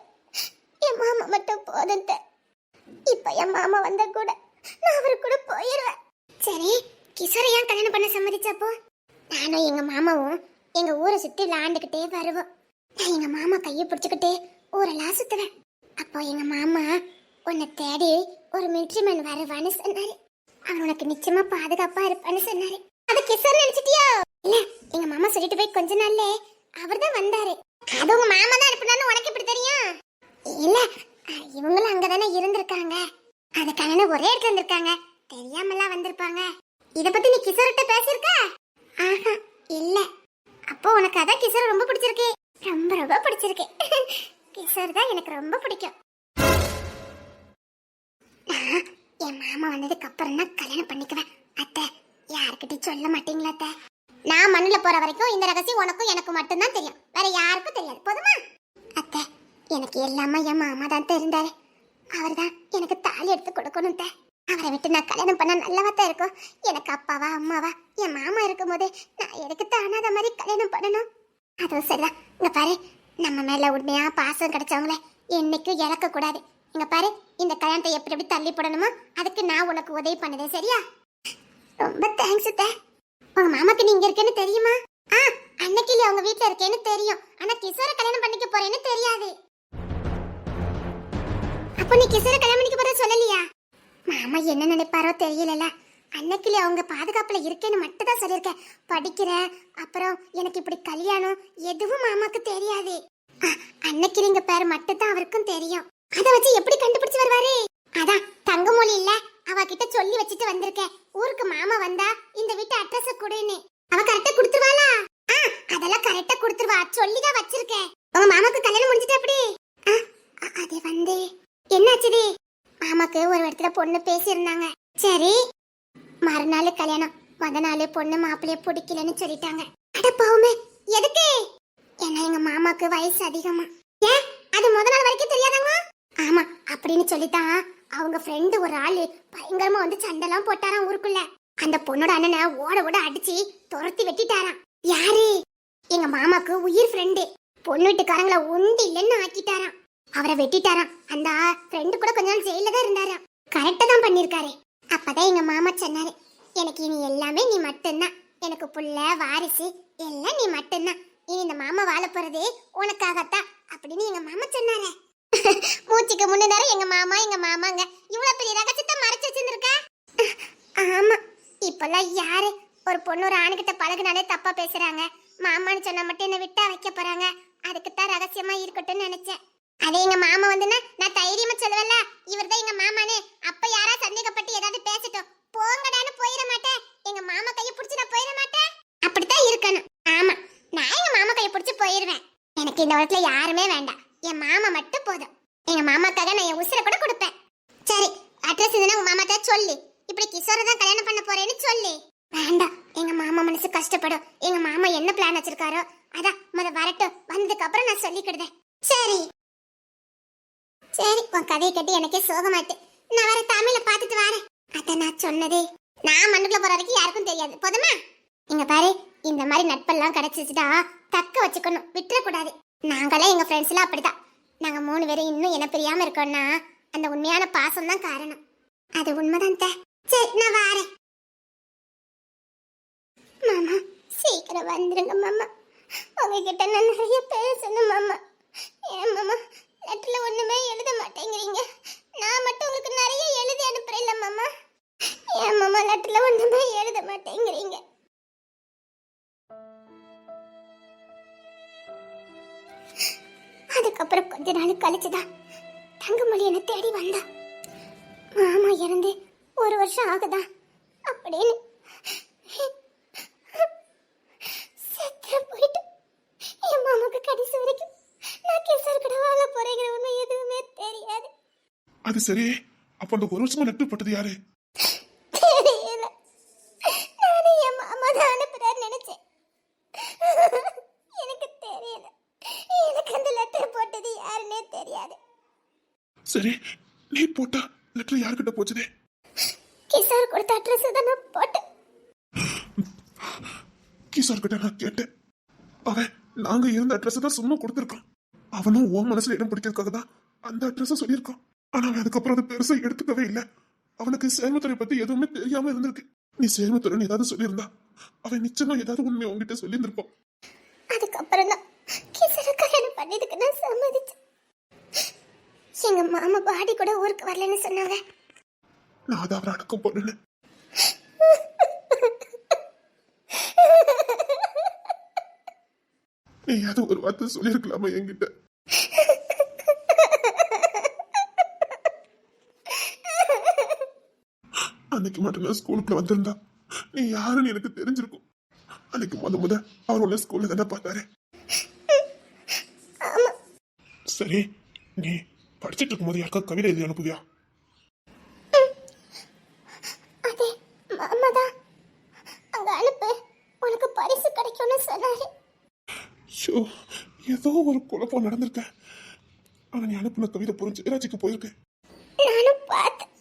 என் மாமா மட்டும் போதும். இப்ப என் மாமா வந்தா கூட நான் அவரு கூட போயிடுவேன். சரி கிஷோரை ஏன் கல்யாணம் பண்ண சம்மதிச்சப்போ? நானும் எங்க மாமாவும் எங்க ஊரை சுத்தி விளாண்டுக்கிட்டே வருவோம். நான் எங்க மாமா கையை பிடிச்சுக்கிட்டே ஊரெல்லாம் சுத்துவேன். அப்போ எங்க மாமா உன்னை தேடி ஒரு மிலிட்ரி மேன் வருவான்னு சொன்னாரு. அவன் உனக்கு நிச்சயமா பாதுகாப்பா இருப்பான்னு சொன்னாரு. அது கிஷோர் நினைச்சிட்டியோ? இல்ல, எங்க மாமா சொல்லிட்டு போய் கொஞ்ச நாள்ல அவர்தான் வந்தாரு. அது உங்க மாமா தான் அனுப்புனான்னு உனக்கு எப்படி தெரியும்? இல்ல, இவங்களும் அங்கதானே இருந்திருக்காங்க. அதுக்கான ஒரே இடத்துல இருந்திருக்காங்க. தெரியாமலாம் வந்திருப்பாங்க. இத பத்தி நீ கிஷோர்கிட்ட பேசியிருக்க? ஆஹா இல்ல. அப்போ உனக்கு அதான் கிஷோர் ரொம்ப பிடிச்சிருக்கு. ரொம்ப ரொம்ப பிடிச்சிருக்கு. கிஷோர் தான் எனக்கு ரொம்ப பிடிக்கும். நான் என் மாமா வந்ததுக்கு அப்புறம் தான் கல்யாணம் பண்ணிக்குவேன். அத்தை யாருக்கிட்டையும் சொல்ல மாட்டீங்களா அத்தை? நான் மண்ணுல போற வரைக்கும் இந்த ரகசியம் உனக்கும் எனக்கு மட்டும்தான் தெரியும். வேற யாருக்கும் தெரியாது. போதுமா அத்தை? எனக்கு எல்லாமே என் மாமா தான் தெரிந்தாரு. அவர் தான் எனக்கு தாலி எடுத்து கொடுக்கணும் அத்தை. அவரை விட்டு நான் கல்யாணம் பண்ண நல்லவா தான் இருக்கும். எனக்கு அப்பாவா அம்மாவா என் மாமா இருக்கும் போது நான் எனக்கு தானாத மாதிரி கல்யாணம் பண்ணணும். அதுவும் சரிதான். இங்க பாரு, நம்ம மேல உண்மையா பாசம் கிடைச்சவங்கள என்னைக்கும் இழக்க கூடாது. இங்க பாரு, இந்த கல்யாணத்தை எப்படி எப்படி தள்ளி போடணுமோ அதுக்கு நான் உனக்கு உதவி பண்ணதே சரியா? ரொம்ப தேங்க்ஸ் அத்தை. உங்க மாமாக்கு நீங்க இருக்கேன்னு தெரியுமா? அன்னைக்கு அவங்க வீட்டுல இருக்கேன்னு தெரியும். ஆனா கிஷோரை கல்யாணம் பண்ணிக்க போறேன்னு தெரியாது. அப்ப நீ கிஷோரை கல்யாணம் பண்ணிக்க போற சொல்லலையா? மாமா என்ன நினைப்பாரோ தெரியலல. அன்னைக்கு அவங்க பாதுகாப்புல இருக்கேன்னு மட்டும் தான் சொல்லியிருக்கேன். படிக்கிறேன், அப்புறம் எனக்கு இப்படி கல்யாணம் எதுவும் மாமாக்கு தெரியாது. அன்னைக்கு நீங்க பேர் மட்டும் தான் அவருக்கும் தெரியும். அதை வச்சு எப்படி கண்டுபிடிச்சு வருவாரு? அதான் தங்கமொழி இல்ல, அவகிட்ட சொல்லி வச்சுட்டு வந்திருக்கேன். ஊருக்கு மாமா வந்தா இந்த வீட்டு அட்ரஸ் கொடுன்னு. அவ கரெக்டா கொடுத்துருவாளா? அதெல்லாம் கரெக்டா கொடுத்துருவா. சொல்லிதான் வச்சிருக்கேன். உங்க மாமாக்கு கல்யாணம் முடிஞ்சிட்டு எப்படி? அது வந்து என்னாச்சுது? மாமாக்கு ஒரு இடத்துல பொண்ணு பேசி இருந்தாங்க. சரி, மறுநாள் கல்யாணம். முத நாள் பொண்ணு மாப்பிள்ளைய பிடிக்கலன்னு சொல்லிட்டாங்க. அட பாவமே, எதுக்கு? ஏன்னா எங்க மாமாக்கு வயசு அதிகமா. ஏன் அது முத நாள் வரைக்கும் தெரியாதாங்க? ஆமா, அப்படின்னு சொல்லித்தான் அவங்க ஃப்ரெண்டு ஒரு ஆளு பயங்கரமா வந்து சண்டைலாம் போட்டாராம் ஊருக்குள்ள. அந்த பொண்ணோட அண்ணனை ஓட ஓட அடிச்சு துரத்தி வெட்டிட்டாராம். யாரு? எங்க மாமாக்கு உயிர் ஃப்ரெண்டு. பொண்ணு வீட்டுக்காரங்களை உண்டு இல்லைன்னு ஆக்கிட்டாராம். அவரை வெட்டிட்டாராம். அந்த ஃப்ரெண்டு கூட கொஞ்ச நாள் ஜெயில தான் இருந்தாராம். கரெக்டா தான் பண்ணிருக்காரு. அப்பதான் எங்க மாமா சொன்னாரு, எனக்கு இனி எல்லாமே நீ மட்டும்தான். எனக்கு புள்ள வாரிசு எல்லாம் நீ மட்டும்தான். இனி இந்த மாமா வாழ போறது உனக்காகத்தான் அப்படின்னு எங்க மாமா சொன்னாரு. மூச்சுக்கு முன்ன நேரம் எங்க மாமாங்க இவ்வளவு பெரிய ரகசியத்தை மறைச்சு வச்சிருக்க. ஆமா, இப்பெல்லாம் யாரு ஒரு பொண்ணு ஒரு ஆணுகிட்ட பழகுனாலே தப்பா பேசுறாங்க. மாமான்னு சொன்னா மட்டும் என்ன விட்டா வைக்க போறாங்க. அதுக்குத்தான் ரகசியமா இருக்கட்டும்னு நினைச்சேன். அதே எங்க மாமா வந்துன்னா நான் தைரியமா சொல்லுவல்ல, இவர்தான் எங்க மாமானே. அப்ப யாரா சந்தேகப்பட்டு ஏதாவது பேசட்டும், போங்கடான்னு போயிட மாட்டேன். எங்க மாமா கையை பிடிச்சு நான் போயிட மாட்டேன். அப்படித்தான் இருக்கணும். ஆமா, நான் எங்க மாமா கையை பிடிச்சு போயிருவேன். எனக்கு இந்த உலகத்துல யாருமே வேண்டாம். என் மாமா மட்டும் போதும். எங்க மாமாக்காக நான் என் உசுரை கூட கொடுப்பேன். சரி, அட்ரஸ் இதுனா உங்க மாமாட்ட சொல்லி இப்படி கிஷோரை தான் கல்யாணம் பண்ண போறேன்னு சொல்லி. வேண்டாம், எங்க மாமா மனசு கஷ்டப்படும். எங்க மாமா என்ன பிளான் வச்சிருக்காரோ அதான் முத வரட்டும். வந்ததுக்கு அப்புறம் நான் சொல்லிக்கிடுதேன். சரி சரி, உன் கதையை கட்டி எனக்கே சோகமாட்டு. நான் வர தமிழ பாத்துட்டு வரேன். அத நான் சொன்னதே நான் மண்ணுக்குள்ள போற வரைக்கும் யாருக்கும் தெரியாது. போதுமா? இங்க பாரு, இந்த மாதிரி நட்பெல்லாம் கிடைச்சிச்சுட்டா தக்க வச்சுக்கணும், விட்டுறக்கூடாது. நாங்களாம் எங்க ஃப்ரெண்ட்ஸ் எல்லாம் அப்படிதான். நாங்க 3 பேரும் இன்னும் என்ன பிரியாம இருக்கோம்னா அந்த உண்மையான பாசம் தான் காரணம். அது உண்மைதான். சரி, நான் வரேன். மாமா சீக்கிரம் வந்துருங்க மாமா. உங்ககிட்ட நான் நிறைய பேசணும் மாமா. ஏன் மாமா லெட்டர்ல ஒண்ணுமே எழுத மாட்டேங்கிறீங்க? நான் மட்டும் உங்களுக்கு நிறைய எழுதி அனுப்புறேன்ல மாமா. ஏன் மாமா லெட்டர்ல ஒண்ணுமே எழுத மாட்டேங்கிறீங்க? அதுக்கப்புறம் கொஞ்ச நாள் கழிச்சுதான் தங்கமொழி என்னை தேடி வந்தா. மாமா இறந்து 1 வருஷம் ஆகுதா அப்படின்னு செத்து போயிட்டு என் மாமாக்கு கடைசி வரைக்கும் நான் கேசர் கடை வாழ போறேங்கிற உண்மை எதுவுமே தெரியாது. அது சரி, அப்ப அந்த 1 வருஷமா லெட்டர் போட்டது யாரு? தெரியல, நானே என் மாமா தான் அனுப்புறாரு நினைச்சேன். எனக்கு தெரியல, எனக்கு அந்த லெட்டர் போட்டது யாருன்னே தெரியாது. சரி, நீ போட்ட லெட்டர் யார்கிட்ட போச்சுதே? கிஷோர் கொடுத்த அட்ரஸ் தான் நான் போட்டேன். கிஷோர் கிட்ட நான் கேட்டேன். அவன் நாங்க இருந்த அட்ரஸ் தான் சும்மா கொடுத்துருக்கான். அவனும் உன் மனசுல இடம் பிடிக்கிறதுக்காக தான் அந்த அட்ரஸ் சொல்லியிருக்கான். ஆனா அவன் அதுக்கப்புறம் அதை பெருசா எடுத்துக்கவே இல்லை. அவனுக்கு சேமத்துறை பத்தி எதுவுமே தெரியாம இருந்திருக்கு. நீ சேமத்துறை ஏதாவது சொல்லியிருந்தா அவன் நிச்சயமா ஏதாவது உண்மையை உங்ககிட்ட சொல்லியிருந்திருப்பான். அதுக்கப்புறம் தான் கிஷோரை கல்யாணம் பண்ணதுக்கு நான் சம்மதிச்சேன். எங்க மாமா பாடி கூட ஊருக்கு வரலன்னு சொன்னாங்க. நான் அதை அவரை அடக்கம் போனேன்னு. நீ அது ஒரு வார்த்தை சொல்லியிருக்கலாமா என்கிட்ட? அன்னைக்கு மட்டும் நான் ஸ்கூலுக்குள்ள வந்திருந்தா நீ யாருன்னு எனக்கு தெரிஞ்சிருக்கும். அன்னைக்கு முத அவர் உன்ன ஸ்கூல்ல தானே பார்த்தாரு. சரி, நீ படிச்சிட்டு இருக்கும்போது யாருக்கா கவிதை எழுதி அனுப்புவியா? அதே மாமா தான் அங்க அனுப்பு, உனக்கு பரிசு கிடைக்கும்னு சொன்னாரு. ஷோ, ஏதோ ஒரு குழப்பம் நடந்திருக்க. ஆனா நீ அனுப்புன கவிதை புரிஞ்சு ஜெயராஜுக்கு போயிருக்கு. நானும் பார்த்தேன்.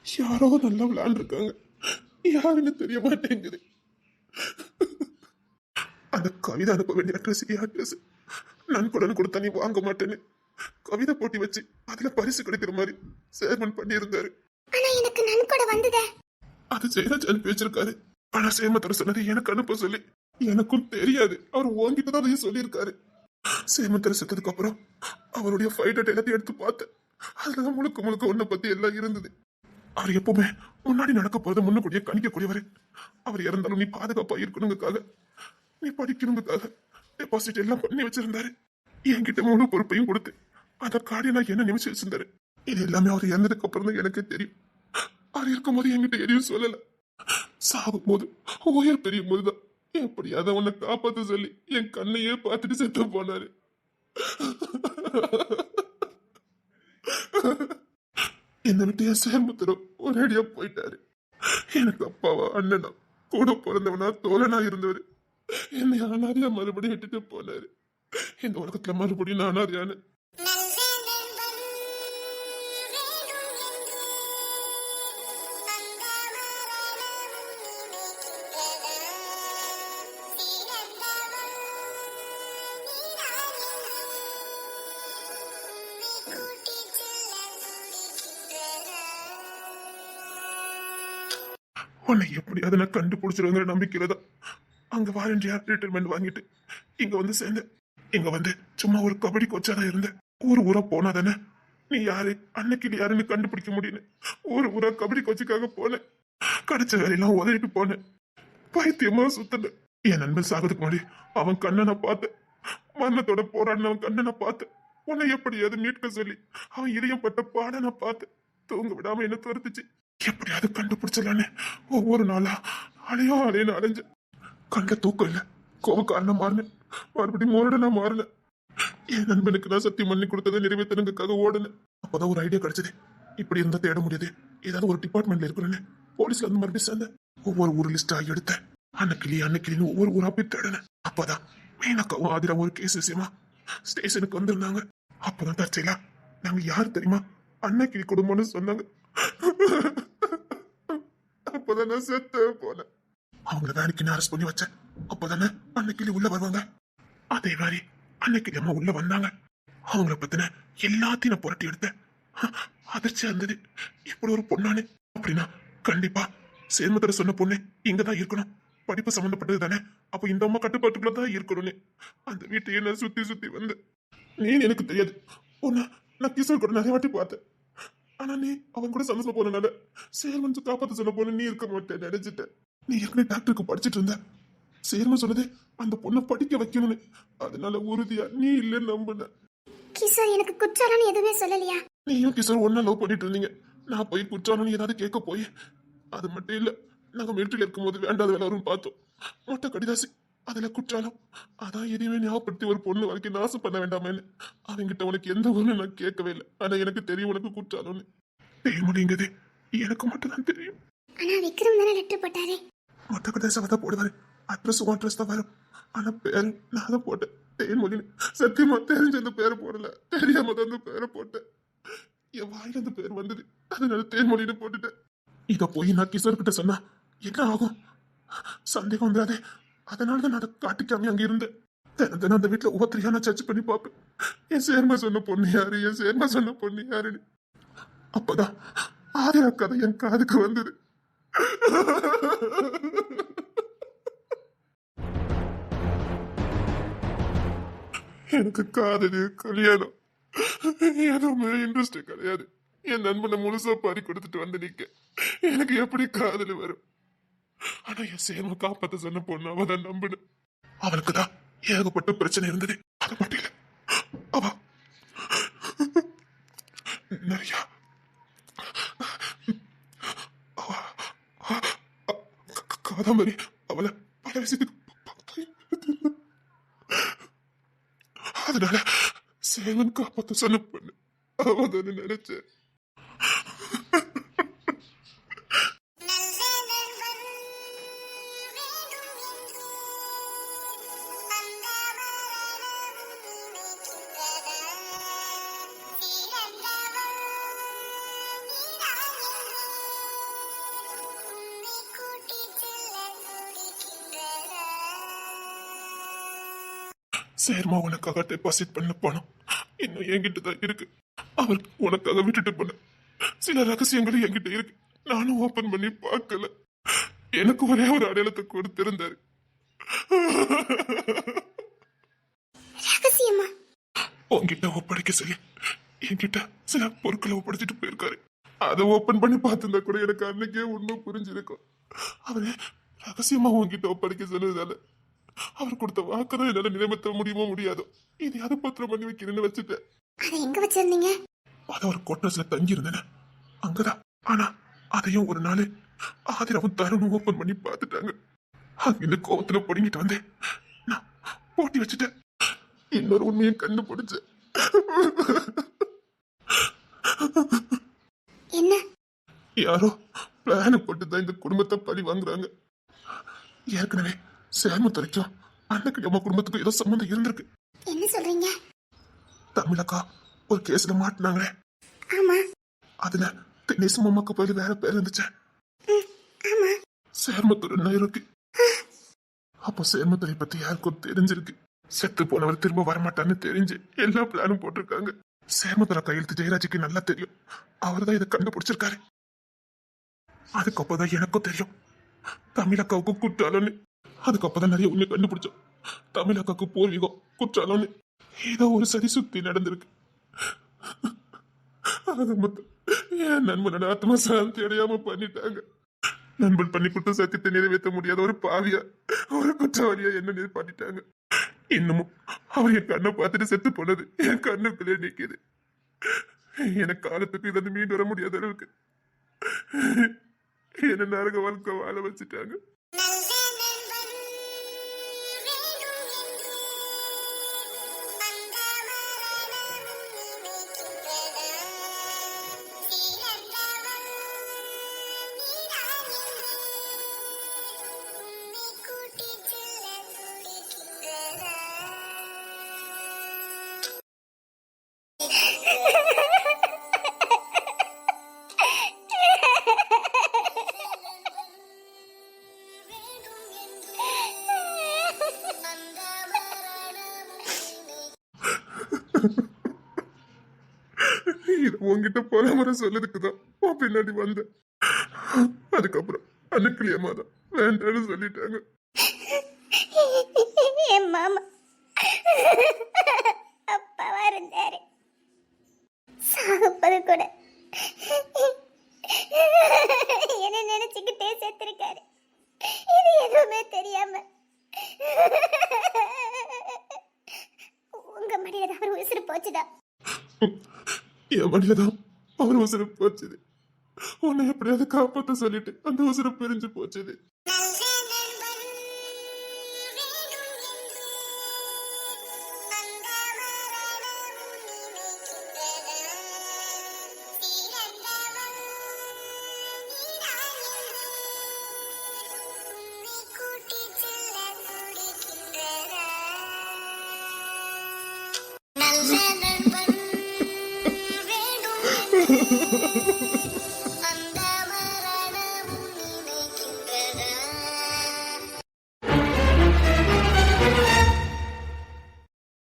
யாரோ நல்லா விளையாண்டுருக்காங்க, யாருன்னு தெரிய மாட்டேங்குது. அந்த கவிதை அனுப்ப வேண்டிய அட்ரஸ் நன்கொடன் கொடுத்தா நீ வாங்க மாட்டேன்னு கவிதை போட்டி வச்சு அதுல பரிசு கிடைக்கிற மாதிரி சேர்மன் பண்ணி இருந்தாரு. ஆனா எனக்கு நன்கொடை வந்ததே. அது ஜெயராஜ் அனுப்பி வச்சிருக்காரு. ஆனா சேமத்தர சொன்னது எனக்கு அனுப்ப சொல்லி எனக்கும் தெரியாது. அவர் உங்ககிட்ட தான் அதையும் சொல்லியிருக்காரு. சேமத்தர செத்ததுக்கு அப்புறம் அவருடைய ஃபைட் எல்லாத்தையும் எடுத்து பார்த்தேன். அதுலதான் முழுக்க உன்னை பத்தி எல்லாம் இருந்தது. அவர் எப்பவுமே முன்னாடி நடக்க போறதை முன்னக்கூடியே கணிக்கக்கூடியவர். அவர் இறந்தாலும் நீ பாதுகாப்பா இருக்கணுங்கிறதுக்காக, நீ படிக்கணுங்கிறதுக்காக டெபாசிட் எல்லாம் பண்ணி வச்சிருந்தாரு. என்கிட்ட முழு பொறுப்பையும் கொடுத்து அந்த கார்டியை நான் என்ன நிமிஷம் வச்சிருந்தாரு. இது எல்லாமே அவர் இறந்ததுக்கு அப்புறம் தான் எனக்கு தெரியும். அவர் இருக்கும்போது என்கிட்ட எதையும் சொல்லல. சாகும் போது உயர் பெரியும் போதுதான் எப்படியாவது உன்னை காப்பாத்த சொல்லி என் கண்ணையே பார்த்துட்டு செத்து போனாரு. என்னை விட்டு என் சேர்முத்தரும் ஒரேடியா போயிட்டாரு. எனக்கு அப்பாவா அண்ணனா கூட பிறந்தவனா தோழனா இருந்தவர் என்னை அனாதையா மறுபடியும் விட்டுட்டு போனாரு. இந்த உலகத்துல மறுபடியும் நான் அனாதையான உன்னை எப்படியாவது நான் கண்டுபிடிச்சிருங்கிற நம்பிக்கையில தான் அங்க வாலண்டியா ரிட்டைர்மெண்ட் வாங்கிட்டு இங்க வந்து சேர்ந்தேன். இங்க வந்து சும்மா ஒரு கபடி கோச்சாதான் இருந்தேன். ஊரா போனா தானே நீ யாரு அன்னைக்கு யாருன்னு கண்டுபிடிக்க முடியும்னு ஊரா கபடி கோச்சுக்காக போனேன். கிடைச்ச வேலையெல்லாம் உதவிட்டு போனேன். பைத்தியமா சுத்தன. என் நண்பன் சாகிறதுக்கு முன்னாடி அவன் கண்ணனை பார்த்தேன். மரணத்தோட போராடின அவன் கண்ணனை பார்த்தேன். உன்னை எப்படியாவது மீட்க சொல்லி அவன் இதயம் பட்ட பாட நான் பார்த்தேன். தூங்க விடாம என்ன துரத்துச்சு. எப்படியாவது கண்டுபிடிச்சலான்னு ஒவ்வொரு நாளா அலையன்னு அலைஞ்ச. கண்ட தூக்கம் இல்ல, கோபக்காரனா மாறினேன். மறுபடியும் மோரடனா மாறினேன். என் நண்பனுக்கு நான் சத்தியம் பண்ணி கொடுத்ததை நிறைவேற்றனுக்காக ஓடுனேன். அப்பதான் ஒரு ஐடியா கிடைச்சது. இப்படி இருந்தா தேட முடியாது, ஏதாவது ஒரு டிபார்ட்மெண்ட்ல இருக்கணும்னு போலீஸ்ல இருந்து மறுபடியும் சேர்ந்தேன். ஒவ்வொரு ஊர் லிஸ்டா எடுத்தேன். அன்னைக்கிளின்னு ஒவ்வொரு ஊரா போய் தேடினேன். அப்பதான் மீனக்காவும் ஆதிரா ஒரு கேஸ் விஷயமா ஸ்டேஷனுக்கு வந்திருந்தாங்க. அப்பதான் தற்செயலா நாங்க யாரு தெரியுமா அன்னைக்கிளி குடும்பம்னு சொன்னாங்க. அப்பதான் நான் செத்து போனேன். அவங்கள வேலைக்கு அரெஸ்ட் பண்ணி வச்சேன். அப்பதானே அன்னைக்கிளி உள்ள வருவாங்க. அதே மாதிரி அன்னைக்கிளி அம்மா உள்ள வந்தாங்க. அவங்கள பத்தின எல்லாத்தையும் நான் புரட்டி எடுத்தேன். அதிர்ச்சியா இருந்தது. இப்படி ஒரு பொண்ணானு அப்படின்னா கண்டிப்பா சேர்மத்தர சொன்ன பொண்ணு இங்கதான் இருக்கணும். படிப்பு சம்பந்தப்பட்டது தானே, அப்ப இந்த அம்மா கட்டுப்பாட்டுக்குள்ள தான் இருக்கணும்னு அந்த வீட்டையே நான் சுத்தி வந்து நீ எனக்கு தெரியாது. உன்ன நான் கிஷோர் கூட நிறைய வாட்டி பார்த்தேன். ஆனா நீ அவன் கூட சந்தோஷம் போனனால சேர்மன் காப்பாத்த சொல்ல போன நீ இருக்க மாட்டேன் நினைச்சிட்டேன். நீ ஏற்கனவே டாக்டருக்கு படிச்சுட்டு இருந்த. சேர்மன் சொன்னது அந்த பொண்ணை படிக்க வைக்கணும்னு. அதனால உறுதியா நீ இல்லைன்னு நம்பின. கிஷோர் எனக்கு குற்றாலம்னு எதுவுமே சொல்லலையா? நீயும் கிஷோர் ஒன்னா லவ் பண்ணிட்டு இருந்தீங்க. நான் போய் குற்றாலம்னு ஏதாவது கேட்க போய் அது மட்டும் இல்ல, நாங்க மிலிட்டரியில இருக்கும்போது வேண்டாத வேலை வரும்னு பார்த்தோம். மொட்டை கடிதாசி அதுல குற்றாலம். அதான் எதையுமே ஞாபகப்படுத்தி ஒரு பொண்ணு வாழ்க்கை நாசம் பண்ண வேண்டாமேன்னு அவங்கிட்ட உனக்கு எந்த ஒண்ணு நான் கேட்கவே இல்லை. ஆனா எனக்கு தெரியும் உனக்கு குற்றாலம்னு. தேன்மொழிங்கிறது எனக்கு மட்டும் தான் தெரியும். ஆனா விக்ரம் தானே லெட்டர் போட்டாரே. மொட்டை கடிதாசி அவதான் போடுவாரு. அட்ரஸ் தான் வரும். ஆனா பேரு நான் தான் போட்டேன் தேன்மொழின்னு. சத்தியமா தெரிஞ்ச அந்த பேரை போடல, தெரியாம தான் அந்த பேரை போட்டேன். என் வாயில அந்த பேர் வந்தது, அதனால தேன்மொழின்னு போட்டுட்டேன். இத போய் நான் கிஷோர் கிட்ட சொன்னா என்ன ஆகும்? சந்தேகம் வந்துடாதே. அதனாலதான் நான் அதை காட்டிக்காம அங்க இருந்தேன். தினம் தினம் அந்த வீட்டுல ஒவ்வொருத்தரையா நான் சர்ச் பண்ணி பார்ப்பேன். என் சேர்மா சொன்ன பொண்ணு யாரு, என் சேர்மா சொன்ன பொண்ணு யாருன்னு. அப்பதான் ஆதிரா கதை என் காதுக்கு வந்தது. எனக்கு காதலு கல்யாணம் எதுவுமே இன்ட்ரெஸ்ட் கிடையாது. என் நண்பனை முழுசா பாரி கொடுத்துட்டு வந்து நிக்க எனக்கு எப்படி காதல் வரும்? ஆனா என் சேம காப்பாத்த சொன்ன பொண்ணு அவதான் நம்பினேன். அவளுக்கு தான் ஏகப்பட்ட பிரச்சனை இருந்தது. அது மட்டும் இல்ல, அவ நிறைய காதம்பரி அவளை பல விஷயத்துக்கு அதனால சேவன் காப்பாத்த சொன்ன பொண்ணு அவதான் நினைச்சேன். சேர்மா உனக்காக டெபாசிட் பண்ண பணம் இன்னும் என்கிட்ட தான் இருக்கு. அவர் உனக்காக விட்டுட்டு போன சில ரகசியங்களும் என்கிட்ட இருக்கு. நானும் ஓபன் பண்ணி பார்க்கல. எனக்கு ஒரே ஒரு அடையாளத்தை கொடுத்திருந்தாரு. ரகசியமா? உன்கிட்ட ஒப்படைக்க சொல்லி என்கிட்ட சில பொருட்களை ஒப்படைச்சிட்டு போயிருக்காரு. அதை ஓபன் பண்ணி பார்த்திருந்தா கூட எனக்கு அன்னைக்கே உண்மை புரிஞ்சிருக்கும். அவரு ரகசியமா உன்கிட்ட ஒப்படைக்க சொன்னதால அவர் கொடுத்த வாக்குதான் என்னால நிலைமத்த முடியுமோ முடியாதோ. இனி அதை பத்திரம் பண்ணி வைக்கிறேன்னு வச்சுட்டேன். அதை எங்க வச்சிருந்தீங்க? அத ஒரு கோட்டர்ஸ்ல தங்கி இருந்தேன் அங்கதான். ஆனா அதையும் ஒரு நாள் ஆதிராவும் தருணும் ஓபன் பண்ணி பார்த்துட்டாங்க. அங்கிருந்து கோவத்துல பொடிங்கிட்டு வந்தேன். நான் போட்டி வச்சுட்டேன். இன்னொரு உண்மையை கண்டுபிடிச்சேன். என்ன? யாரோ பிளான் போட்டுதான் இந்த குடும்பத்தை பழி வாங்குறாங்க. ஏற்கனவே சேர்மத்துறைக்கும் அன்னைக்கு நம்ம குடும்பத்துக்கும் ஏதோ சம்பந்தம் இருந்திருக்கு. என்ன சொல்றீங்க? தமிழக்கா ஒரு கேஸ்ல மாட்டினாங்களே. ஆமா. அதுல தினேஷ் மாமாக்கு போய் வேற பேர் இருந்துச்சு. ஆமா. சேர்மத்துறை இருக்கு. அப்போ சேர்மத்துறை பத்தி யாருக்கும் தெரிஞ்சிருக்கு. செத்து போனவர் திரும்ப வரமாட்டான்னு தெரிஞ்சு எல்லா பிளானும் போட்டிருக்காங்க. சேர்மத்துறை கையெழுத்து ஜெயராஜுக்கு நல்லா தெரியும். அவர் தான் இதை கண்டுபிடிச்சிருக்காரு. அதுக்கப்புறம் எனக்கும் தெரியும் தமிழக்காவுக்கு குற்றாலம்னு. அதுக்கப்புறம் நிறைய உண்மை கண்டுபிடிச்சோம். தமிழக்காவுக்கு பூர்வீகம் குற்றாலம்னு ஏதோ ஒரு சதி சுத்தி நடந்திருக்கு. அது மொத்தம் என் நண்பனோட ஆத்மா சாந்தி அடையாம பண்ணிட்டாங்க. நண்பன் பண்ணி கொடுத்த சத்தியத்தை நிறைவேற்ற முடியாத ஒரு பாவியா ஒரு குற்றவாளியா என்ன பண்ணிட்டாங்க. இன்னமும் அவர் என் கண்ணை பார்த்துட்டு செத்து போனது என் கண்ணுக்குள்ளே நிக்குது. எனக்கு காலத்துக்கு இதை மீண்டு வர முடியாத அளவுக்கு என்ன நரக வாழ்க்கை வாழ வச்சுட்டாங்க. இது உங்ககிட்ட பலமுறை சொல்லதுக்குதான் உன் பின்னாடி வந்தேன். அதுக்கப்புறம் அனுக்கலியமா தான் வேண்டான்னு சொல்லிட்டாங்க. என் மாமா அப்பாவா இருந்தாரு. சாகப்பது கூட என்ன நினைச்சுக்கிட்டே செத்துருக்காரு. இது எதுவுமே தெரியாம உங்க மடியில அவர் உசுறு போச்சுதான். என் வழியில தான் அவர் உசுறு போச்சுது. உன்னை எப்படியாவது காப்பாத்த சொல்லிட்டு அந்த உசுறு பிரிஞ்சு போச்சுது.